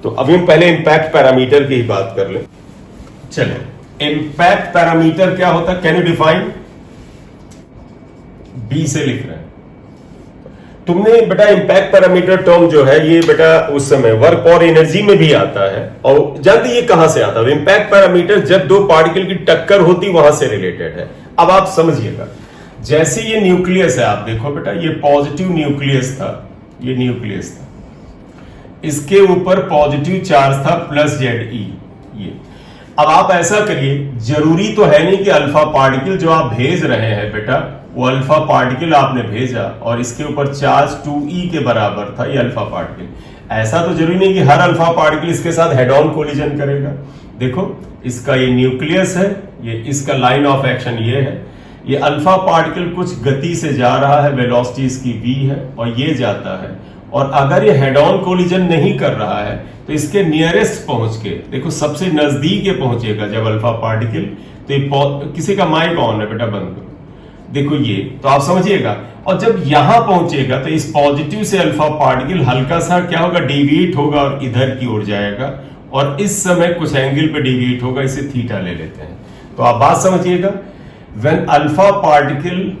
तो अभी हम पहले इंपैक्ट पैरामीटर की ही बात कर लें। चलें, इंपैक्ट पैरामीटर क्या होता है, कैन यू डिफाइन? बी से लिख रहे हैं तुमने बेटा। इंपैक्ट पैरामीटर टर्म जो है ये बेटा उस समय वर्क और एनर्जी में भी आता है, और जानते ये कहां से आता है? इंपैक्ट पैरामीटर जब दो पार्टिकल की टक्कर होती वहां से रिलेटेड है। अब आप समझिएगा, जैसे ये न्यूक्लियस है, आप देखो बेटा ये पॉजिटिव न्यूक्लियस था, ये न्यूक्लियस था, इसके ऊपर पॉजिटिव चार्ज था प्लस ZE। ये अब आप ऐसा करिए, जरूरी तो है नहीं कि अल्फा पार्टिकल जो आप भेज रहे हैं बेटा वो अल्फा पार्टिकल आपने भेजा और इसके ऊपर चार्ज 2E के बराबर था, ये अल्फा पार्टिकल। ऐसा तो जरूरी नहीं कि हर अल्फा पार्टिकल इसके साथ हेड ऑन कोलिजन करेगा। देखो इसका ये न्यूक्लियस है, ये इसका लाइन ऑफ एक्शन ये है, ये अल्फा पार्टिकल कुछ गति से जा रहा है, वेलोसिटी इसकी v है, और ये जाता है। और अगर ये हेड ऑन कोलिजन नहीं कर रहा है तो इसके नियरेस्ट पहुंच के, देखो सबसे नजदीक ये पहुंचेगा जब अल्फा पार्टिकल, तो ये किसी का माइक ऑन है बेटा, बंद करो, देखो ये, तो आप समझिएगा। और जब यहां पहुंचेगा तो इस पॉजिटिव से अल्फा पार्टिकल हल्का सा क्या होगा, डिविएट होगा और इधर की ओर जाएगा, और इस समय कुछ एंगल पे डिविएट होगा, इसे थीटा ले लेते हैं। तो आप बात समझिएगा, when alpha particle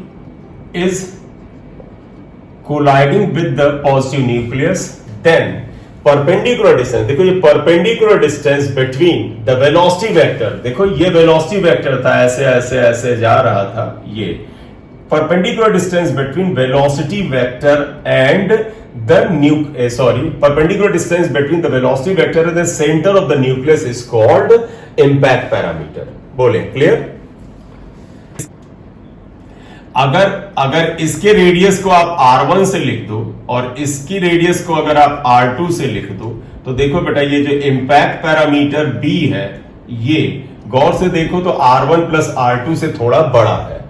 is colliding with the positive nucleus, then perpendicular distance, देखो ये perpendicular distance between the velocity vector, देखो ये वेलोसिटी वेक्टर था, ऐसे ऐसे ऐसे जा रहा था, ये perpendicular distance between velocity vector and the perpendicular distance between the velocity vector and the center of the nucleus is called impact parameter। बोले क्लियर? अगर इसके रेडियस को आप R1 से लिख दो और इसकी रेडियस को अगर आप R2 से लिख दो, तो देखो बेटा ये जो इम्पैक्ट पैरामीटर B है, ये गौर से देखो तो R1 प्लस R2 से थोड़ा बड़ा है,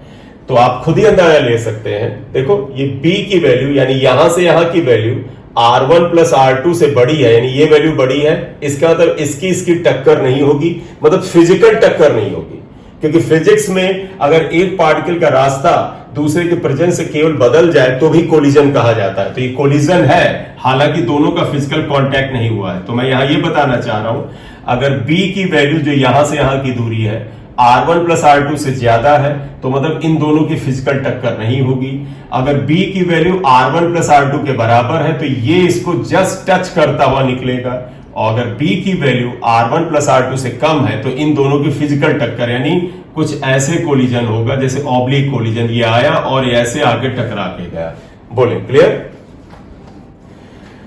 तो आप खुद ही अंदाजा ले सकते हैं। देखो ये B की वैल्यू यानी यहां से यहां की वैल्यू R1 प्लस R2 से बड़ी है, यानी ये वैल्यू बड़ी है, इसका मतलब इसकी टक्कर नहीं होगी, मतलब फिजिकल टक्कर नहीं होगी, क्योंकि फिजिक्स में अगर एक पार्टिकल का रास्ता दूसरे के प्रेजेंस से केवल बदल जाए तो भी कोलिजन कहा जाता है। तो ये कोलिजन है, हालांकि दोनों का फिजिकल कांटेक्ट नहीं हुआ है। तो मैं यहां ये बताना चाह रहा हूं, अगर B की वैल्यू जो यहां से यहां की दूरी है R1 प्लस R2 से ज्यादा है, तो मतलब इन दोनों की फिजिकल टक्कर नहीं होगी। अगर B की वैल्यू R1 प्लस R2 के बराबर है तो ये इसको जस्ट टच करता हुआ निकलेगा, और अगर B की वैल्यू R1 प्लस R2 से कम है तो इन दोनों की फिजिकल टक्कर यानी कुछ ऐसे कोलिजन होगा जैसे ऑब्लिक कोलिजन, ये आया और ऐसे आगे टकरा के गया। बोले क्लियर?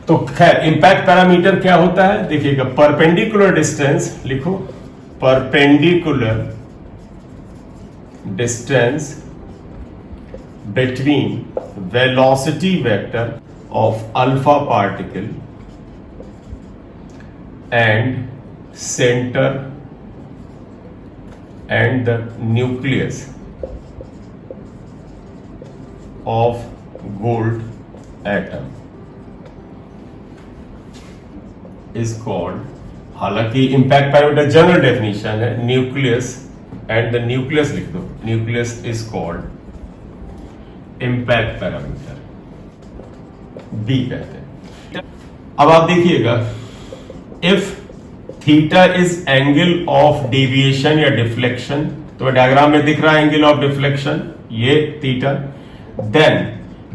तो खैर इंपैक्ट पैरामीटर क्या होता है देखिएगा, परपेंडिकुलर डिस्टेंस लिखो, perpendicular distance between velocity vector of alpha particle and center and the nucleus of gold atom is called, हालांकि इंपैक्ट पैरामीटर जनरल डेफिनेशन है, न्यूक्लियस एंड द न्यूक्लियस लिख दो, nucleus is called impact parameter, B कहते हैं। अब आप देखिएगा, if theta is angle of deviation या डिफ्लेक्शन, तो डायग्राम में दिख रहा है एंगल ऑफ डिफ्लेक्शन, ये थीटा, देन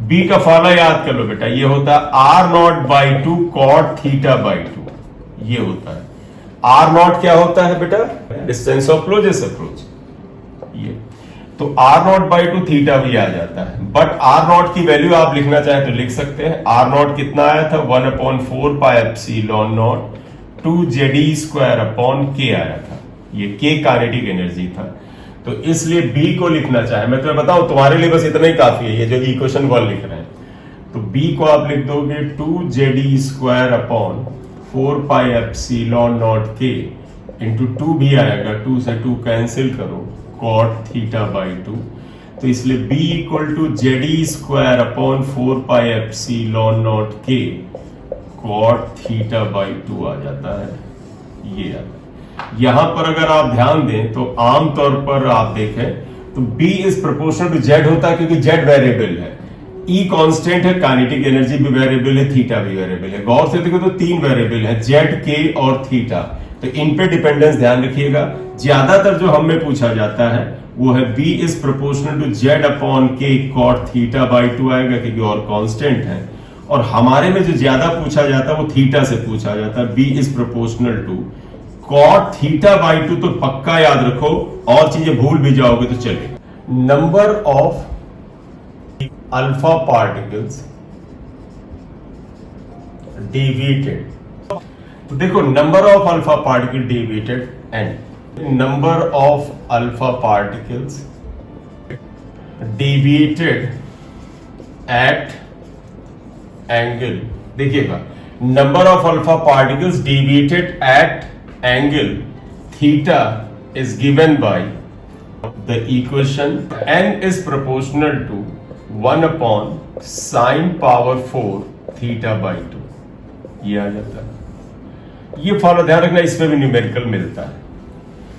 बी का फॉर्मूला याद कर लो बेटा, ये होता है R0/2 cot थीटा बाई 2, ये होता है। R0 क्या होता है बेटा? डिस्टेंस ऑफ क्लोजेस्ट अप्रोच, ये तो R0/2 थीटा भी आ जाता है। बट R0 की वैल्यू आप लिखना चाहे तो लिख सकते हैं। R0 कितना आया था? 1/4 pi epsilon not 2Ze² upon K आया था, ये K काइनेटिक एनर्जी था। तो इसलिए B को लिखना चाहे, मैं तुम्हें बताऊं तुम्हारे लिए बस इतना ही काफी है, ये जो इक्वेशन 1 लिख रहे हैं, तो B को आप लिख दोगे 2Ze² upon 4 pi epsilon naught K into 2 भी आएगा, 2 से 2 कैंसिल करो, cot थीटा बाई 2, तो इसलिए B equal to Ze² upon 4 pi epsilon naught K cot theta by 2 आ जाता है, ये आता है। यहां पर अगर आप ध्यान दें तो आमतौर पर आप देखें तो B is proportional to Z होता है, क्योंकि Z वेरिएबल है। ई कांस्टेंट है, काइनेटिक एनर्जी भी वेरिएबल है, थीटा भी वेरिएबल है। गौर से देखो तो तीन वेरिएबल है, जेड, के और थीटा। तो इन पे डिपेंडेंस ध्यान रखिएगा। ज्यादातर जो हमें पूछा जाता है वो है B is proportional to Z upon K cot theta by 2 आएगा, क्योंकि और कांस्टेंट है। और हमारे में जो ज्यादा पूछा जाता है वो थीटा से पूछा जाता है, B is proportional to cot theta by 2। तो पक्का याद रखो, और चीजें भूल भी जाओगे तो चलेगा। Number of alpha particles deviated, तो देखो number of alpha particle deviated and number of alpha particles deviated at angle. देखिएगा, number of alpha particles deviated at angle theta is given by the equation n is proportional to 1 upon sin power 4 theta by 2। ये आ जाता है। ये follow ध्यान रखना, इसमें भी numerical मिलता है।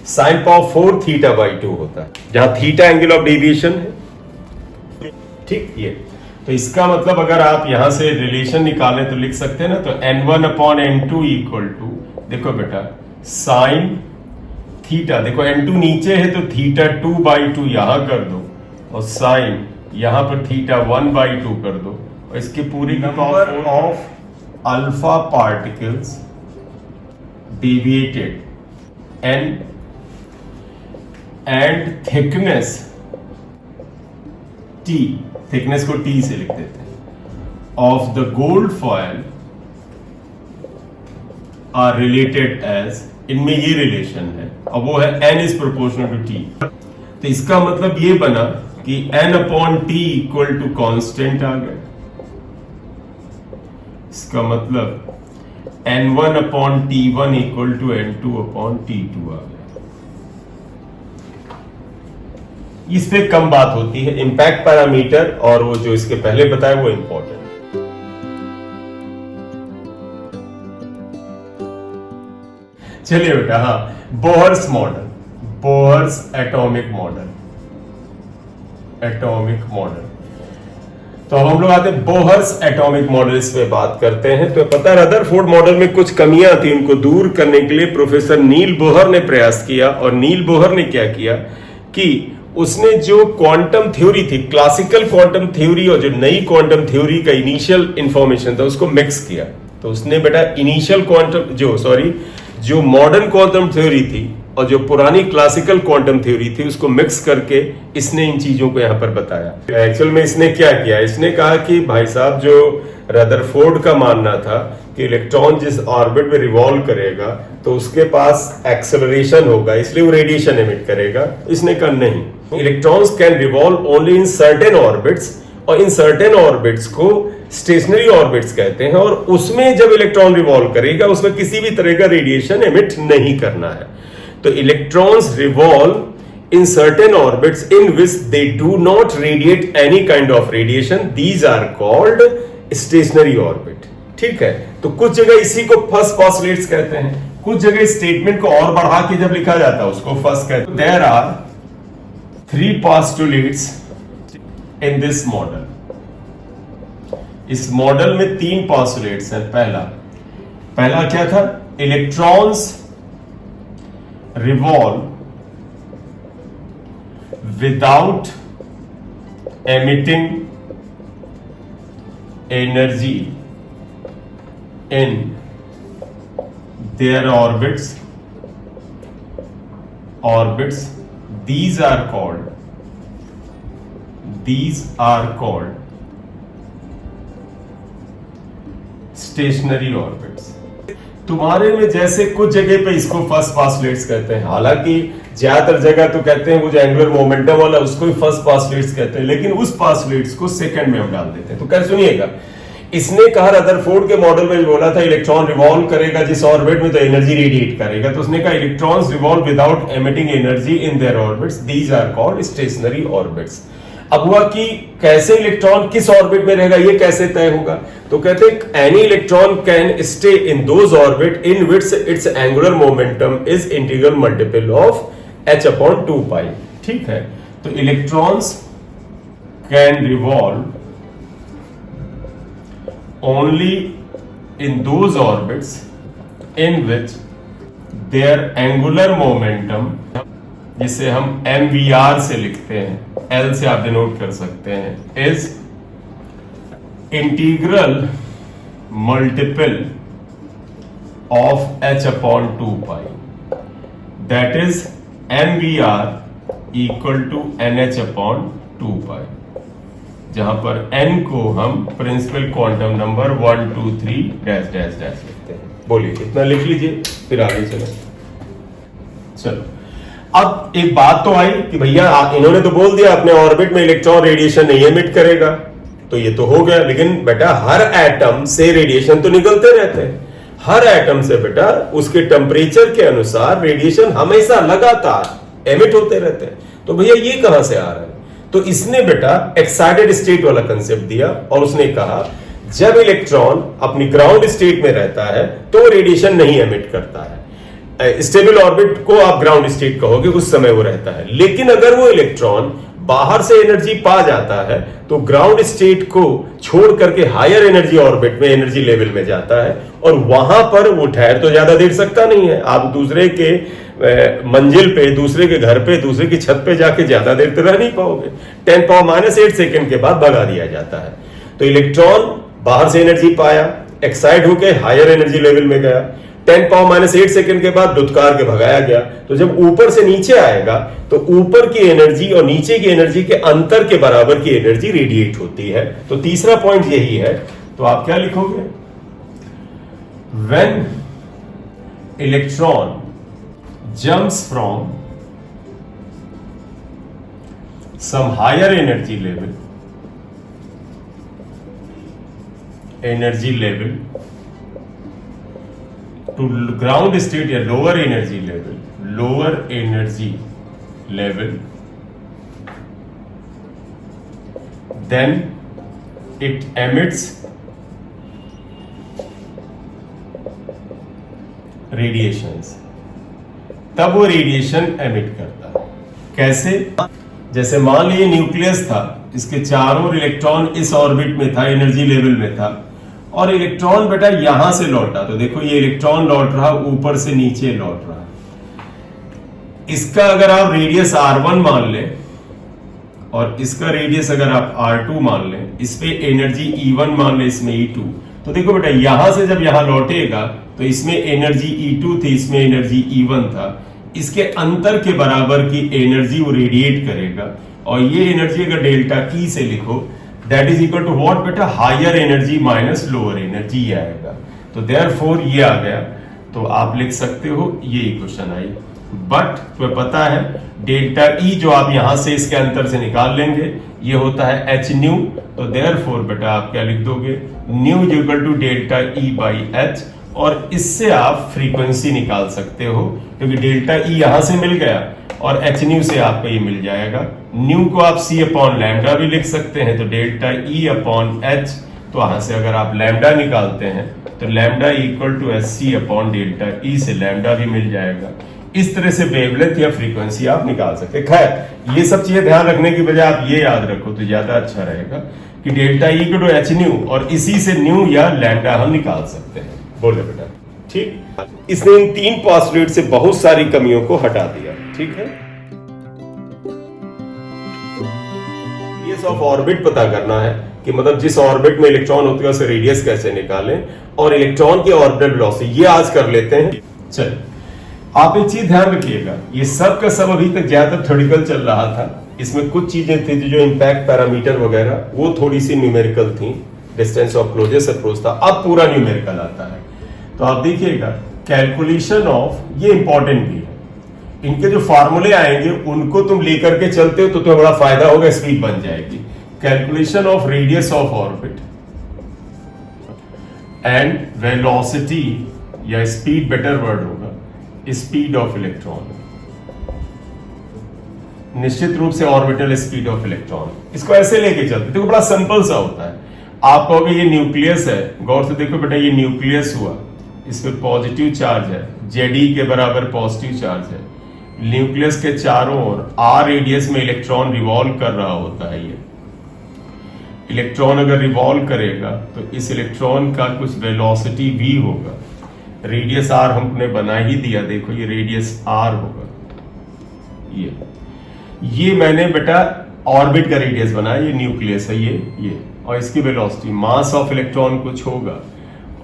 sin power 4 theta by 2 होता है, जहां थीटा एंगल ऑफ डेविएशन है। ठीक, ये तो इसका मतलब अगर आप यहां से रिलेशन निकालें तो लिख सकते हैं ना, तो n1 upon n2 equal to, देखो बेटा साइन थीटा, देखो n2 नीचे है तो थीटा 2 बाई 2 यहां कर दो, और साइन यहां पर थीटा 1 बाई 2 कर दो, और इसकी पूरी number of alpha particles deviated n and thickness t, thickness को t से लिख देते हैं, of the gold foil are related as, इनमें ये रिलेशन है, और वो है n is proportional to t। तो इसका मतलब ये बना कि n upon T equal to constant आ गया। इसका मतलब n1 upon t1 equal to n2 upon t2 आ गया। इस पे कम बात होती है, इंपैक्ट पैरामीटर और वो जो इसके पहले बताया वो इंपॉर्टेंट। चलिए बेटा, हाँ, Bohr's model, Bohr's atomic model, atomic model. तो अब हम लोग आते हैं बोहर्स एटॉमिक मॉडल, इसमें बात करते हैं। तो पता है रदरफोर्ड मॉडल में कुछ कमियां थी, उनको दूर करने के लिए प्रोफेसर नील बोहर ने प्रयास किया। और नील बोहर ने क्या किया कि उसने जो क्वांटम थ्योरी थी, क्लासिकल क्वांटम थ्योरी और जो नई क्वांटम थ्योरी का इनिशियल इंफॉर्मेशन था उसको मिक्स किया। तो उसने बेटा इनिशियल क्वांटम जो मॉडर्न क्वांटम थ्योरी थी और जो पुरानी क्लासिकल क्वांटम थ्योरी थी उसको मिक्स करके इसने इन चीजों को यहां पर बताया। एक्चुअल में इसने क्या किया, इसने कहा कि भाई साहब जो रदरफोर्ड का मानना था कि इलेक्ट्रॉन जिस ऑर्बिट में रिवॉल्व करेगा तो उसके पास एक्सेलरेशन होगा, इसलिए वो रेडिएशन एमिट करेगा। इसने कहा नहीं, electrons can revolve only in certain orbits, और इन सर्टेन ऑर्बिट्स को स्टेशनरी ऑर्बिट्स कहते हैं, और उसमें जब इलेक्ट्रॉन रिवॉल्व करेगा उसमें किसी भी तरह का रेडिएशन एमिट नहीं करना है। तो electrons revolve in certain orbits in which they do not radiate any kind of radiation, these are called stationary orbit. ठीक है, तो कुछ जगह इसी को फर्स्ट पोस्टुलेट्स कहते हैं, कुछ जगह स्टेटमेंट को और बढ़ा के जब लिखा जाता है उसको फर्स्ट कहते हैं। There are 3 postulates in this model. इस मॉडल में 3 पोस्टुलेट्स हैं। पहला क्या था, electrons revolve without emitting energy in their orbits, these are called stationary orbits। तुम्हारे में जैसे कुछ जगह पे इसको फर्स्ट पोस्टुलेट्स कहते हैं, हालांकि ज्यादातर जगह तो कहते हैं वो जो एंगुलर मोमेंटम वाला उसको ही फर्स्ट पोस्टुलेट्स कहते हैं, लेकिन उस पोस्टुलेट्स को सेकंड में हम डाल देते हैं। तो क्या सुनिएगा, इसने कहा रदरफोर्ड के मॉडल में बोला था इलेक्ट्रॉन रिवॉल्व करेगा जिस ऑर्बिट में तो एनर्जी रेडिएट करेगा, तो उसने कहा electrons revolve without emitting energy in their orbits, these are called stationary orbits. अब हुआ कि कैसे इलेक्ट्रॉन किस ऑर्बिट में रहेगा ये कैसे तय होगा, तो कहते हैं any electron can stay in those orbit in which it's angular momentum is integral multiple of h upon 2 पाई। ठीक है, तो electrons can revolve only in those orbits in which their angular momentum, जिसे हम mvr से लिखते हैं, L से आप डिनोट कर सकते हैं, is integral multiple of h upon 2 pi. That is mvr equal to nh upon 2 pi, जहां पर n को हम principal quantum number 1 2 3 dash dash dash लिखते हैं। बोलिए, इतना लिख लीजिए, फिर आगे चलो। अब एक बात तो आई कि भैया इन्होंने तो बोल दिया अपने ऑर्बिट में इलेक्ट्रॉन रेडिएशन नहीं एमिट करेगा, तो ये तो हो गया, लेकिन बेटा हर एटम से रेडिएशन तो निकलते रहते हैं। हर एटम से बेटा उसके टेम्परेचर के अनुसार रेडिएशन हमेशा लगातार एमिट होते रहते हैं। तो भैया ये कहां से आ रहा है? तो इसने बेटा एक्साइटेड स्टेट वाला कंसेप्ट दिया और उसने कहा जब इलेक्ट्रॉन अपनी ग्राउंड स्टेट में रहता है तो रेडिएशन नहीं एमिट करता है। स्टेबल ऑर्बिट को आप ग्राउंड स्टेट कहोगे, उस समय वो रहता है। लेकिन अगर वो इलेक्ट्रॉन बाहर से एनर्जी पा जाता है तो ग्राउंड स्टेट को छोड़ करके हायर एनर्जी ऑर्बिट में, एनर्जी लेवल में जाता है और वहां पर वो ठहर तो ज्यादा देर सकता नहीं है। आप दूसरे के मंजिल पे, दूसरे के घर पे, दूसरे की छत पे जाके ज्यादा देर तो रह नहीं पाओगे। 10⁻⁸ सेकंड के बाद भगा दिया जाता है। तो इलेक्ट्रॉन बाहर से एनर्जी पाया, एक्साइट होके हायर एनर्जी लेवल में गया, 10⁻⁸ सेकंड के बाद दुत्कार के भगाया गया। तो जब ऊपर से नीचे आएगा तो ऊपर की एनर्जी और नीचे की एनर्जी के अंतर के बराबर की एनर्जी रेडिएट होती है। तो तीसरा पॉइंट यही है। तो आप क्या लिखोगे? When electron jumps from some higher energy level to ground state या lower energy level, then it emits radiations। तब वो रेडिएशन एमिट करता है। कैसे? जैसे मान लीजिए न्यूक्लियस था, इसके चारों इलेक्ट्रॉन इस ऑर्बिट में था, एनर्जी लेवल में था, और इलेक्ट्रॉन बेटा यहां से लौटा। तो देखो ये इलेक्ट्रॉन लौट रहा, ऊपर से नीचे लौट रहा। इसका अगर आप रेडियस r1 मान लें और इसका रेडियस अगर आप r2 मान लें, इस पे एनर्जी E1 मान लें, इसमें E2, तो देखो बेटा यहां से जब यहां लौटेगा तो इसमें एनर्जी E2 थी, इसमें एनर्जी E1 था। इसके अंतर के बराबर की एनर्जी वो रेडिएट करेगा और ये एनर्जी अगर डेल्टा E से लिखो, that is equal to what बेटा? Higher energy minus lower energy आएगा। तो देयरफॉर ये आ गया। तो आप लिख सकते हो ये इक्वेशन आई। बट तुम्हें पता है डेल्टा E जो आप यहां से इसके अंतर से निकाल लेंगे, ये होता है h न्यू। तो देयरफॉर बेटा आप क्या लिख दोगे? Nu is equal to delta E by h। और इससे आप फ्रीक्वेंसी निकाल सकते हो क्योंकि डेल्टा E यहां से मिल गया और h न्यू से आपको ये मिल जाएगा। न्यू को आप c अपॉन लैम्डा भी लिख सकते हैं। तो डेल्टा E अपॉन h, तो वहां से अगर आप लैम्डा निकालते हैं तो lambda equal to SC upon delta E से लैम्डा भी मिल जाएगा। इस तरह से वेवलेंथ या फ्रीक्वेंसी आप निकाल सकते हैं। खैर ये सब चीजें ध्यान रखने की बजाय आप ये याद रखो तो ज्यादा अच्छा रहेगा कि delta E equal to h nu और इसी से न्यू या लैम्डा हम निकाल सकते हैं। बोले बेटा, ठीक। इसने इन तीन पॉस्टुलेट से बहुत सारी कमियों को हटा दिया। ठीक है। रेडियस ऑफ ऑर्बिट पता करना है कि मतलब जिस ऑर्बिट में इलेक्ट्रॉन होते हैं उसे रेडियस कैसे निकालें और इलेक्ट्रॉन की ऑर्बिटल वेलोसिटी, ये आज कर लेते हैं। चल आप एक चीज ध्यान रखिएगा, ये सब का सब अभी तक ज्यादा थ्योरेटिकल चल रहा था। इसमें कुछ चीजें थी जो इंपैक्ट पैरामीटर वगैरह वो थोड़ी सी न्यूमेरिकल थी, डिस्टेंस ऑफ क्लोजेस्ट अप्रोच था। अब पूरा न्यूमेरिकल आता है। तो आप देखिएगा कैलकुलेशन ऑफ, ये इंपॉर्टेंट भी है। इनके जो फार्मूले आएंगे उनको तुम लेकर के चलते हो तो तुम्हें बड़ा फायदा होगा, स्पीड बन जाएगी। Calculation of radius of orbit and velocity या स्पीड, बेटर वर्ड होगा, स्पीड ऑफ इलेक्ट्रॉन। निश्चित रूप से ऑर्बिटल स्पीड ऑफ इलेक्ट्रॉन, इसको ऐसे लेके चलते। देखो बड़ा सिंपल सा होता है। आप कहोगे ये न्यूक्लियस है, गौर से देखो बेटा ये न्यूक्लियस हुआ, इस पे पॉजिटिव चार्ज है, Ze के बराबर पॉजिटिव चार्ज है। न्यूक्लियस के चारों ओर r रेडियस में इलेक्ट्रॉन रिवॉल्व कर रहा होता है। ये इलेक्ट्रॉन अगर रिवॉल्व करेगा तो इस इलेक्ट्रॉन का कुछ वेलोसिटी v होगा। रेडियस r हमने बना ही दिया, देखो ये रेडियस r होगा, ये मैंने बेटा ऑर्बिट का रेडियस बनाया, ये न्यूक्लियस है ये, और इसकी वेलोसिटी मास ऑफ इलेक्ट्रॉन कुछ होगा,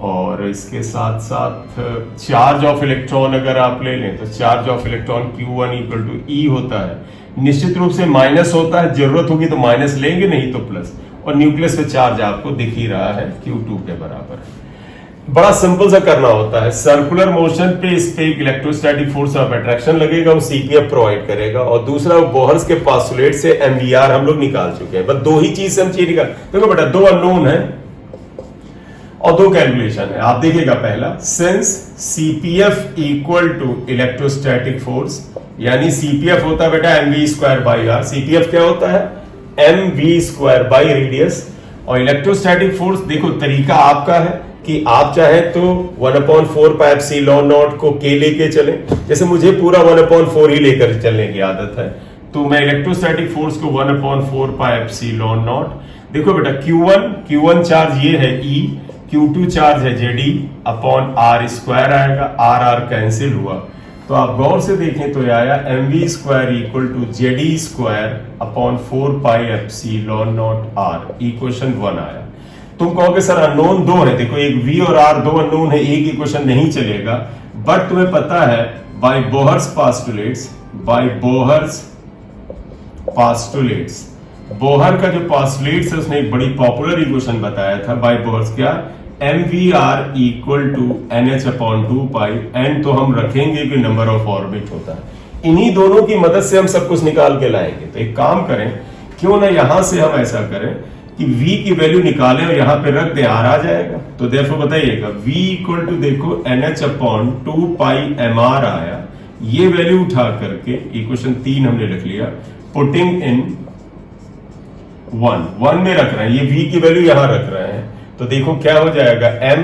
और इसके साथ साथ चार्ज ऑफ इलेक्ट्रॉन अगर आप ले लें तो charge of electron Q1 equal to E होता है। निश्चित रूप से माइनस होता है, जरूरत होगी तो माइनस लेंगे, नहीं तो प्लस, और न्यूक्लियस पे चार्ज आपको दिख ही रहा है Q2 के बराबर है। बड़ा सिंपल सा करना होता है, सर्कुलर मोशन पे इस पे एक इलेक्ट्रोस्टैटिक फोर्स ऑफ अट्रैक्शन लगेगा, वो CPF प्रोवाइड करेगा, और दूसरा बोहर्स के पोस्टुलेट से MVR हम लोग निकाल चुके हैं। बस दो ही चीज से हम चीज निकाल, देखो बेटा दो अननोन है और दो कैलकुलेशन है। आप देखिएगा पहला, since CPF equal to electrostatic force, यानी CPF होता है बेटा mv square by R. CPF क्या होता है? mv square by radius. और इलेक्ट्रोस्टैटिक फोर्स देखो तरीका आपका है कि आप चाहे तो 1/4 पाई एप्सिलॉन नॉट को k लेके चले, जैसे मुझे पूरा 1/4 ही लेकर चलने की आदत है, तो मैं इलेक्ट्रोस्टैटिक फोर्स को 1/4 पाई एप्सिलॉन नॉट, देखो बेटा Q1 चार्ज ये है E, Q2 चार्ज है Ze अपॉन आर स्क्वायर आएगा, आर कैंसिल हुआ, तो आप गौर से देखें तो आया mv square equal to Ze square upon 4 pi epsilon naught R, equation 1 आया। तुम कहोगे सर अननोन दो है, देखो एक v और r दो अननोन है, एक इक्वेशन नहीं चलेगा, बट तुम्हें पता है बाय बोहर्स पोस्टुलेट्स, बोहर का जो पोस्टुलेट्स है उसने एक बड़ी पॉपुलर इक्वेशन बताया था बाय बोहर्स, क्या? mvr equal to nh upon 2 pi, n तो हम रखेंगे कि नंबर ऑफ ऑर्बिट होता है। इन्हीं दोनों की मदद से हम सब कुछ निकाल के लाएंगे। तो एक काम करें, क्यों ना यहां से हम ऐसा करें कि v की वैल्यू निकालें और यहां पे रख दें, r आ जाएगा। तो देयरफॉर बताइएगा v इक्वल टू देखो nh अपॉन 2 पाई mr आया, ये वैल्यू उठा करके इक्वेशन 3 हमने रख लिया, पुटिंग इन 1 में रख रहे हैं, ये v की वैल्यू यहां रख रहे हैं, तो देखो क्या हो जाएगा, m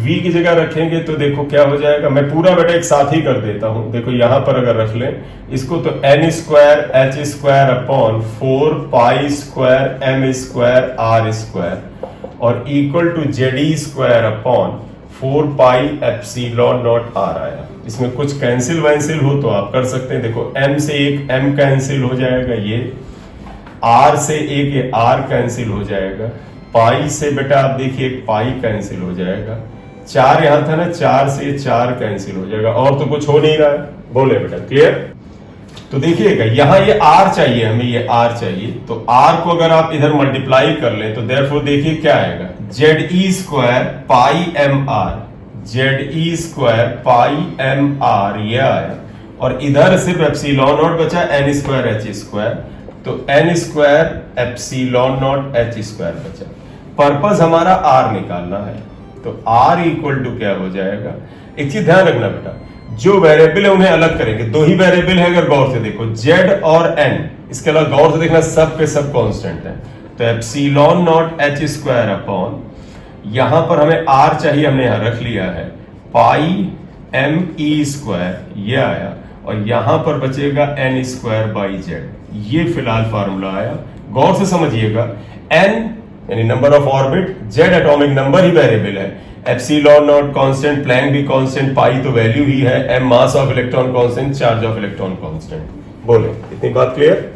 v की जगह रखेंगे तो देखो क्या हो जाएगा, मैं पूरा बेटा एक साथ ही कर देता हूं, देखो यहां पर अगर रख लें इसको तो n square h square upon 4 pi square m square r square और equal to Ze square upon 4 pi epsilon not r आया। इसमें कुछ कैंसिल वैंसिल हो तो आप कर सकते हैं, देखो m से एक m कैंसिल हो जाएगा, ये r से एक ये r कैंसिल हो जाएगा, पाई से बेटा आप देखिए एक पाई कैंसिल हो जाएगा, 4 यहां था ना, 4 से 4 कैंसिल हो जाएगा, और तो कुछ हो नहीं रहा है, बोले बेटा क्लियर? तो देखिएगा यहां ये r चाहिए, हमें ये r चाहिए, तो r को अगर आप इधर मल्टीप्लाई कर लें तो देयरफॉर देखिए क्या आएगा, Ze square pi mr, Ze square pi mr ये आया, और इधर सिर्फ एप्सिलॉन नॉट बचा, n स्क्वायर h स्क्वायर, तो n square epsilon not h square बचा। पर्पस हमारा r निकालना है, तो r इक्वल टू क्या हो जाएगा, एक चीज ध्यान रखना बेटा, जो वेरिएबल है उन्हें अलग करेंगे, दो ही वेरिएबल है, अगर गौर से देखो z और n, इसके अलावा गौर से देखना सब पे सब कांस्टेंट है, तो epsilon not h square upon, यहां पर हमें r चाहिए, हमने यहां रख लिया है पाई m e स्क्वायर ये आया, और यहां पर बचेगा n स्क्वायर बाई z, ये फिलहाल फार्मूला आया। गौर से समझिएगा, n यानी number of orbit, z atomic number he variable है, एप्सिलॉन नॉट कांस्टेंट, प्लैंक भी कांस्टेंट, पाई तो वैल्यू ही है, m mass of electron constant, charge of electron constant. बोले इतनी बात क्लियर?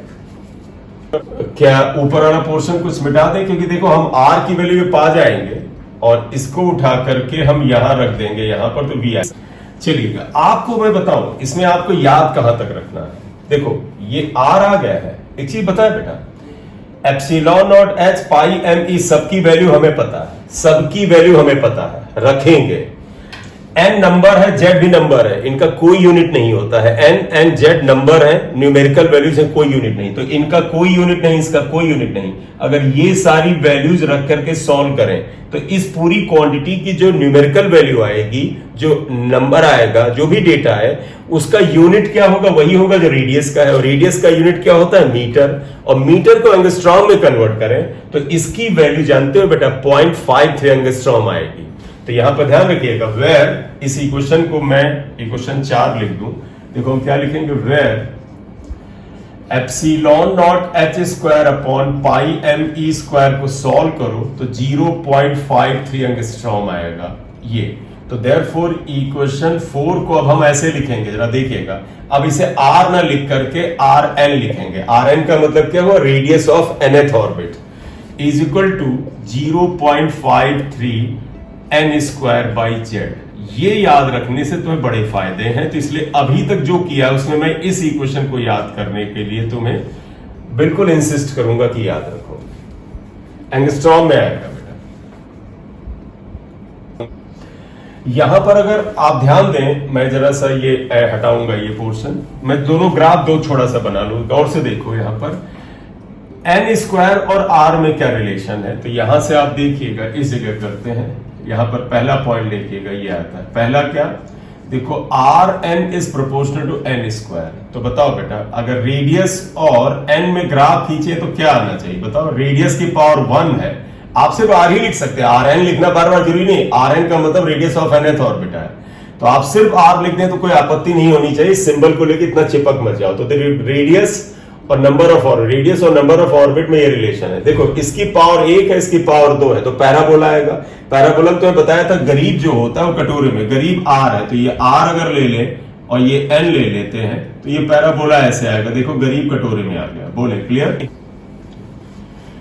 क्या ऊपर वाला पोर्शन कुछ मिटा दें, क्योंकि देखो हम r की वैल्यू पा जाएंगे और इसको उठा करके हम यहां रख देंगे, यहां पर तो v आएगा। चलिएगा आपको मैं बताऊं, इसमें आपको याद कहां तक रखना है, देखो ये r आ गया है, एक चीज बताए बेटा, epsilon not h pi m e सबकी वैल्यू हमें पता है, सबकी वैल्यू हमें पता है, रखेंगे, n नंबर है, z भी नंबर है, इनका कोई यूनिट नहीं होता है, n z नंबर है, न्यूमेरिकल वैल्यूज है, कोई यूनिट नहीं, तो इनका कोई यूनिट नहीं, इसका कोई यूनिट नहीं। अगर ये सारी वैल्यूज रख करके सॉल्व करें तो इस पूरी क्वांटिटी की जो न्यूमेरिकल वैल्यू आएगी, जो नंबर आएगा, जो भी डेटा है, उसका यूनिट क्या होगा, वही होगा जो रेडियस का है, और रेडियस का यूनिट क्या होता है, मीटर, और मीटर को एंगस्ट्रॉम में कन्वर्ट करें तो इसकी वैल्यू जानते हो बेटा 0.53 एंगस्ट्रॉम आएगी। तो यहां पर ध्यान रखिएगा, वेयर, इस इक्वेशन को मैं इक्वेशन 4 लिख दूं, देखो हम क्या लिखेंगे, where epsilon not h square upon pi m e square को सॉल्व करो तो 0.53 एंगस्ट्रॉम आएगा ये। तो देयरफॉर इक्वेशन 4 को अब हम ऐसे लिखेंगे, जरा देखिएगा। अब इसे आर ना लिख करके आर एन लिखेंगे। आर एन का मतलब क्या हुआ, radius of nth orbit is equal to 0.53 n square by Z. ये याद रखने से तुम्हें बड़े फायदे हैं। तो इसलिए अभी तक जो किया उसमें मैं इस इक्वेशन को याद करने के लिए तुम्हें बिल्कुल इंसिस्ट करूंगा कि याद रखो। एंगस्ट्रॉम में आएगा बेटा। यहां पर अगर आप ध्यान दें, मैं जरा सा ये हटाऊंगा ये पोर्शन, मैं दोनों ग्राफ दो छोटा सा बना लूं। गौर से देखो यहां पर एन स्क्वायर और आर में क्या रिलेशन है। तो यहां से आप देखिएगा, इस जगह करते हैं, यहां पर पहला पॉइंट देखिएगा, ये आता है। पहला क्या, देखो R n is proportional to n square. तो बताओ बेटा, अगर रेडियस और एन में ग्राफ खींचे तो क्या आना चाहिए, बताओ। रेडियस की पावर 1 है, आप सिर्फ आर ही लिख सकते हैं, आर एन लिखना बार बार जरूरी नहीं। आर एन का मतलब रेडियस ऑफ nth ऑर्बिट है, तो आप सिर्फ आर लिख दें तो कोई आपत्ति नहीं होनी चाहिए। सिंबल को लेकर इतना चिपक मत जाओ। तो रेडियस और नंबर ऑफ ऑर्बिट, रेडियस और नंबर ऑफ ऑर्बिट में ये रिलेशन है। देखो इसकी पावर 1 है, इसकी पावर 2 है, तो पैराबोला आएगा। पैराबोला तो बताया था, गरीब जो होता है वो कटोरे में, गरीब आर है, तो ये आर अगर ले ले और ये एन ले लेते हैं तो ये पैराबोला ऐसे आएगा। देखो गरीब कटोरे में आ गया। बोले क्लियर।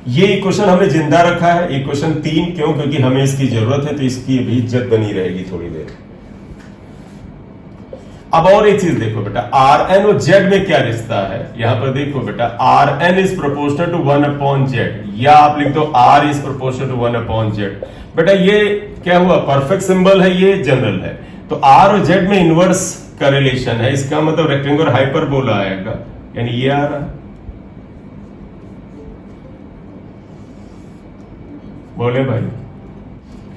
ये इक्वेशन हमने जिंदा रखा है, इक्वेशन 3। क्यों, क्योंकि हमें इसकी जरूरत है, तो इसकी भी इज्जत बनी रहेगी थोड़ी देर। अब और एक चीज देखो बेटा, आर एन और जेड में क्या रिश्ता है। यहां पर देखो बेटा, R n is proportional to 1 upon Z, या आप लिख दो R is proportional to 1 upon Z. बेटा ये क्या हुआ, परफेक्ट सिंबल है, ये जनरल है। तो आर और जेड में इनवर्स का रिलेशन है, इसका मतलब रेक्टेंगुलर हाइपरबोला आएगा, यानी ये आ रहा। बोले भाई,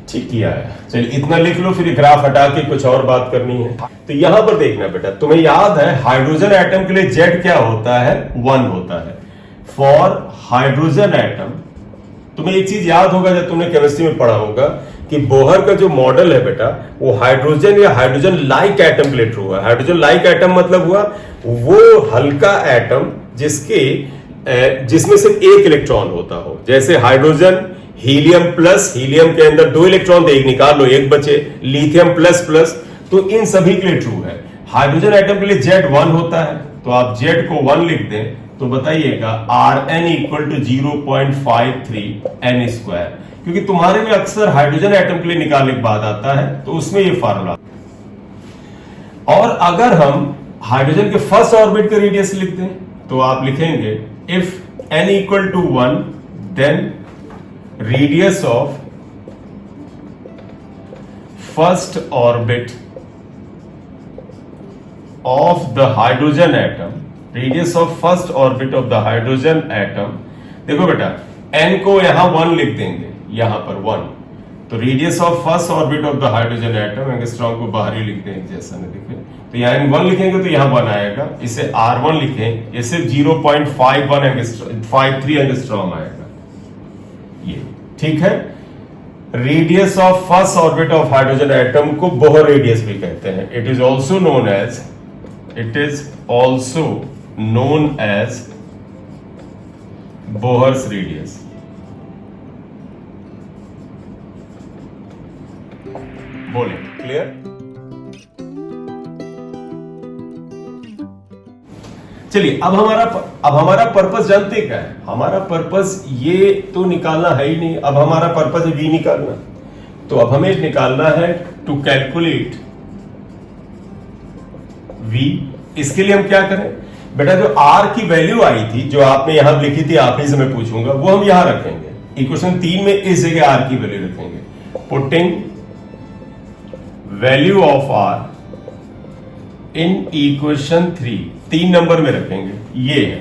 ठीक किया है। चलिए इतना लिख लो, फिर ग्राफ हटा के कुछ और बात करनी है। तो यहां पर देखना बेटा, तुम्हें याद है हाइड्रोजन एटम के लिए जेड क्या होता है, 1 होता है। फॉर हाइड्रोजन एटम, तुम्हें एक चीज याद होगा जब तुमने केमिस्ट्री में पढ़ा होगा कि बोहर का जो मॉडल है बेटा, वो हाइड्रोजन या हाइड्रोजन लाइक एटम के लिए ट्रू है। हाइड्रोजन लाइक एटम मतलब हुआ वो हल्का एटम जिसमें सिर्फ एक इलेक्ट्रॉन होता हो। जैसे हाइड्रोजन हीलियम प्लस, हीलियम के अंदर 2 इलेक्ट्रॉन थे, एक निकाल लो, एक बचे। लिथियम प्लस प्लस, तो इन सभी के लिए ट्रू है। हाइड्रोजन एटम के लिए जेड 1 होता है, तो आप जेड को 1 लिख दें तो बताइएगा R n equal to 0.53 n square. क्योंकि तुम्हारे में अक्सर हाइड्रोजन एटम के लिए निकालने के बाद आता है, तो उसमें ये फार्मूला। और अगर हम हाइड्रोजन के फर्स्ट ऑर्बिट का रेडियस लिख दें तो आप लिखेंगे if n equal to 1 then radius of first orbit of the hydrogen atom, radius of first orbit of the hydrogen atom। देखो बेटा, n को यहां 1 लिख देंगे, यहां पर 1, तो radius of first orbit of the hydrogen atom, angstrom को बाहर ही लिख देंगे जैसा ने देखे। तो यहां 1 लिखेंगे तो यहां 1 आएगा, इसे R1 लिखें, ये सिर्फ 0.53 एंगस्ट्रॉम आएगा। ये ठीक है। Radius of first orbit of hydrogen atom को बोहर रेडियस भी कहते हैं। It is also known as Bohr's radius. बोले क्लियर। चलिए अब हमारा पर्पस जानते क्या है। हमारा पर्पस ये तो निकालना है ही नहीं, अब हमारा पर्पस है v निकालना। तो अब हमें निकालना है टू कैलकुलेट v। इसके लिए हम क्या करें बेटा, जो r की वैल्यू आई थी, जो आपने यहां लिखी थी, आप ही से मैं पूछूंगा, वो हम यहां रखेंगे। इक्वेशन 3 में इस जगह r की वैल्यू रखेंगे। Putting value of r in equation 3 number में रखेंगे, ये है।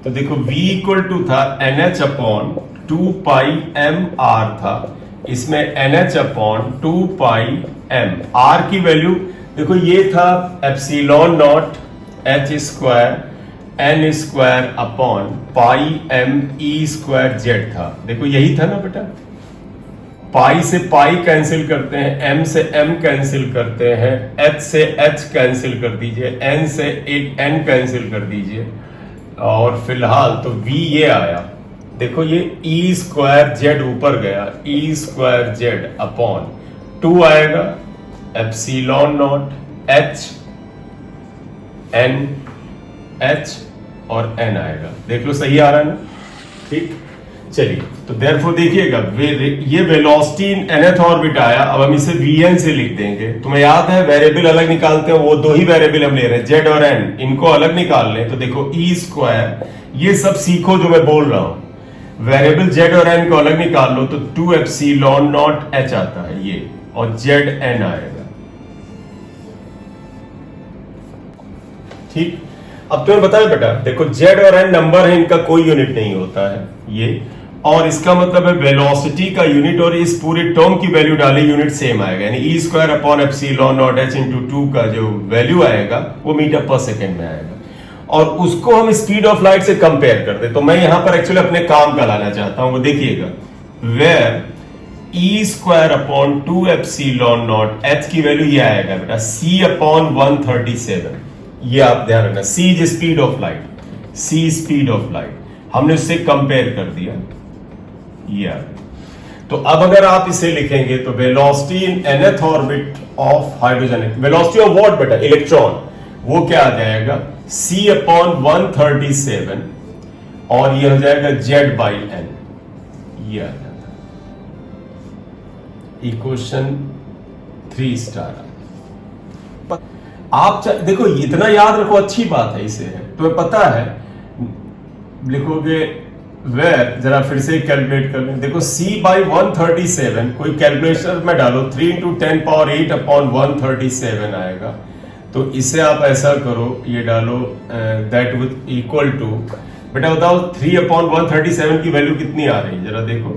तो देखो v इक्वल टू था NH अपॉन 2 पाई m r था, इसमें NH अपॉन 2 पाई m। r की वैल्यू देखो ये था epsilon not h square n square upon pi m e square z था। देखो यही था ना बेटा। पाई से पाई कैंसिल करते हैं, m से m कैंसिल करते हैं, h से h कैंसिल कर दीजिए, n से एक n कैंसिल कर दीजिए, और फिलहाल तो v ये आया, देखो ये ई स्क्वायर जेड ऊपर गया, ई स्क्वायर जेड अपॉन 2 आएगा epsilon not h n h और एन आएगा। देख लो सही आ रहा है ना, ठीक। चलिए तो देयरफॉर देखिएगा ये वेलोसिटी इन nth ऑर्बिट आया। अब हम इसे vn से लिख देंगे। तुम्हें याद है वेरिएबल अलग निकालते हैं, वो दो ही वेरिएबल हम ले रहे हैं z और n, इनको अलग निकाल लें। तो देखो ई स्क्वायर, ये सब सीखो जो मैं बोल रहा हूं, वेरिएबल z और n को अलग निकाल लो तो 2 एप्सिलॉन नॉट h आता है ये, और z n आएगा, ठीक। अब तुम्हें बताया बेटा, देखो z और n नंबर है, इनका कोई यूनिट नहीं होता है ये, और इसका मतलब है वेलोसिटी का यूनिट, और इस पूरे टर्म की वैल्यू डाले यूनिट सेम आएगा, यानी E square upon epsilon not H into 2 का जो वैल्यू आएगा वो मीटर पर सेकेंड में आएगा, और उसको हम स्पीड ऑफ लाइट से कंपेयर करते। तो मैं यहां पर एक्चुअली अपने काम का लाना चाहता हूं, वो देखिएगा, where e square upon 2 epsilon not h की वैल्यू ये आएगा बेटा c अपॉन 137, ये आप ध्यान रखना, c is speed of light, c speed of light, हमने उससे कंपेयर कर दिया ये। तो अब अगर आप इसे लिखेंगे तो velocity in nth orbit of hydrogen, velocity of what बेटा, इलेक्ट्रॉन, वो क्या आ जाएगा c अपॉन 137, और ये हो जाएगा z बाई n, ये आ जाता इक्वेशन 3 स्टार। आप देखो इतना याद रखो, अच्छी बात है इसे, तुम्हें पता है, लिखोगे वेर, जरा फिर से कैलकुलेट कर लें, देखो c बाई 137, कोई कैलकुलेशन में डालो 3 इंटू 10 पावर 8 अपॉन 137 आएगा। तो इसे आप ऐसा करो, ये डालो दैट विद इक्वल टू, बेटा बताओ 3 अपॉन 137 की वैल्यू कितनी आ रही है, जरा देखो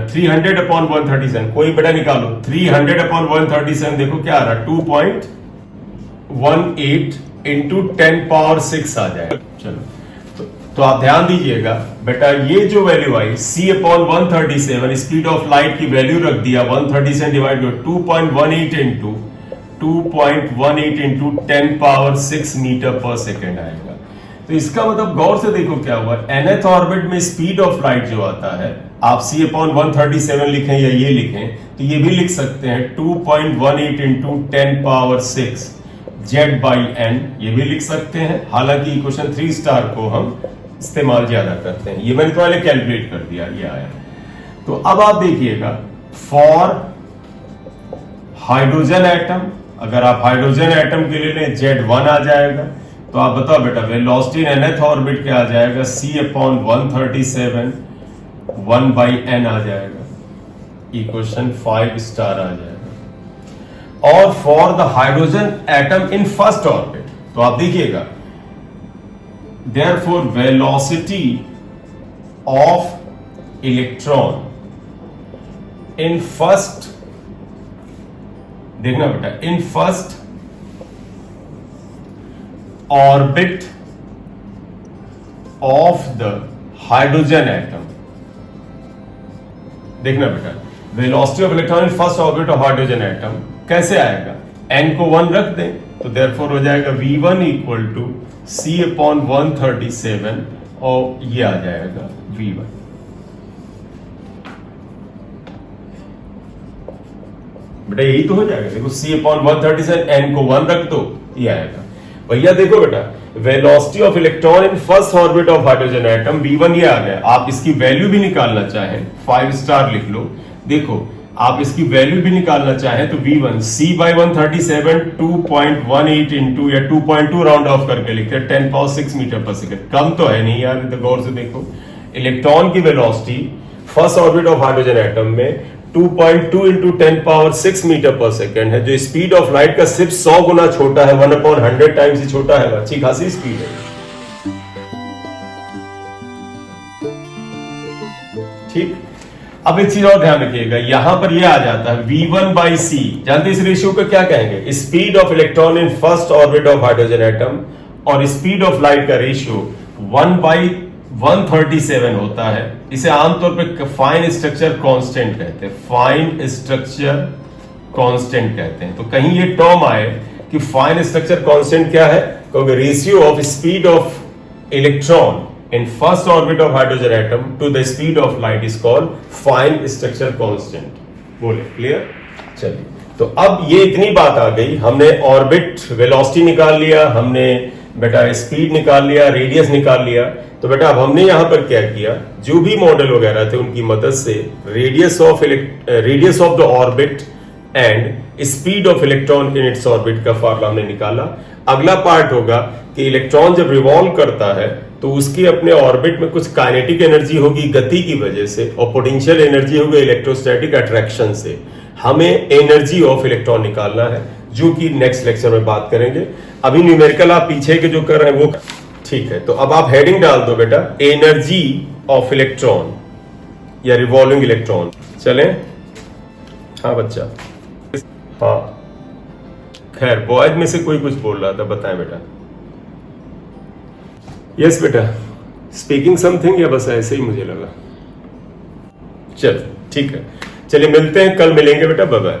300 अपॉन 137, कोई बेटा निकालो 300 अपॉन 137, देखो क्या आ रहा है 2.18 इंटू 10 पावर 6 आ जाएगा। चलो तो आप ध्यान दीजिएगा बेटा, ये जो वैल्यू आई c अपॉन 137, स्पीड ऑफ लाइट की वैल्यू रख दिया 137 divide 2.18 into 2.18 into 10 power 6 metre पर सेकेंड आएगा। तो इसका मतलब गौर से देखो क्या हुआ, nth ऑर्बिट में स्पीड ऑफ लाइट जो आता है, आप c अपॉन 137 लिखें या ये लिखें, तो ये भी लिख सकते हैं 2.18 into 10 power 6 z by n, ये भी लिख सकते हैं। हालांकि इक्वेशन 3 स्टार को हम इस्तेमाल ज्यादा करते हैं, ये मैंने तो पहले कैलकुलेट कर दिया, ये आया। तो अब आप देखिएगा फॉर हाइड्रोजन एटम, अगर आप हाइड्रोजन एटम के लिए लें Z1 आ जाएगा। तो आप बताओ बेटा वेलोसिटी इन nth ऑर्बिट क्या आ जाएगा, c अपॉन 137 1 बाई n आ जाएगा, इक्वेशन 5 स्टार आ जाएगा। और for the hydrogen atom in first orbit, तो आप देखिएगा therefore velocity of electron in first, देखना बेटा, in first orbit of the hydrogen atom, देखना बेटा velocity of electron in first orbit of hydrogen atom कैसे आएगा, n को 1 रख दें, तो therefore हो जाएगा v1 इक्वल टू c अपॉन 137, और ये आ जाएगा v1। बेटा यही तो हो जाएगा, देखो c अपॉन 137, n को 1 रख दो, ये आएगा। भैया देखो बेटा velocity of electron in first orbit of hydrogen atom v1 ये आ गया। आप इसकी वैल्यू भी निकालना चाहें 5 स्टार लिख लो, देखो आप इसकी वैल्यू भी निकालना चाहें तो v1 c बाई 137 2.18 इंटू या 2.2 राउंड ऑफ करके लिखते हैं 10 पावर 6 मीटर पर सेकंड, कम तो है नहीं यार, तो गौर से देखो इलेक्ट्रॉन की velocity first orbit of hydrogen atom में 2.2 इंटू 10 पावर 6 मीटर पर सेकंड है, जो स्पीड ऑफ लाइट का सिर्फ 100 गुना छोटा है, 1/100 टाइम्स ही छोटा है, अच्छी खासी स्पीड है, ठीक। अब एक चीज और ध्यान रखिएगा, यहां पर यह आ जाता है v1 बाई c, जानते इस रेशियो को क्या कहेंगे, speed of electron in first orbit of hydrogen atom, और स्पीड ऑफ लाइट का रेशियो 1/137 होता है। इसे आमतौर पर फाइन स्ट्रक्चर कांस्टेंट कहते हैं, फाइन स्ट्रक्चर कांस्टेंट कहते हैं। तो कहीं ये टर्म आए कि फाइन स्ट्रक्चर कांस्टेंट क्या है, क्योंकि ratio of speed of electron in first orbit of hydrogen atom to the speed of light is called fine structure constant. बोले क्लियर? चलिए, तो अब ये इतनी बात आ गई, हमने ऑर्बिट वेलोसिटी निकाल लिया, हमने बेटा स्पीड निकाल लिया, रेडियस निकाल लिया। तो बेटा अब हमने यहां पर क्या किया, जो भी मॉडल वगैरह थे उनकी मदद से radius of the orbit and speed of electron in its orbit का फार्मूला हमने निकाला। अगला पार्ट होगा कि इलेक्ट्रॉन जब रिवॉल्व करता है तो उसकी अपने ऑर्बिट में कुछ काइनेटिक एनर्जी होगी गति की वजह से, और पोटेंशियल एनर्जी होगी इलेक्ट्रोस्टैटिक अट्रैक्शन से। हमें एनर्जी ऑफ इलेक्ट्रॉन निकालना है, जो कि नेक्स्ट लेक्चर में बात करेंगे। अभी न्यूमेरिकल आप पीछे के जो कर रहे हैं वो ठीक है। तो अब आप हेडिंग डाल दो बेटा, एनर्जी ऑफ इलेक्ट्रॉन या रिवॉल्विंग इलेक्ट्रॉन। चलें? हाँ बच्चा, हाँ खैर बॉयज में से कोई कुछ बोल रहा था, बताएं बेटा। यस बेटा, स्पीकिंग समथिंग या बस ऐसे ही मुझे लगा? चल ठीक है, चलिए मिलते हैं, कल मिलेंगे बेटा, बाय बाय।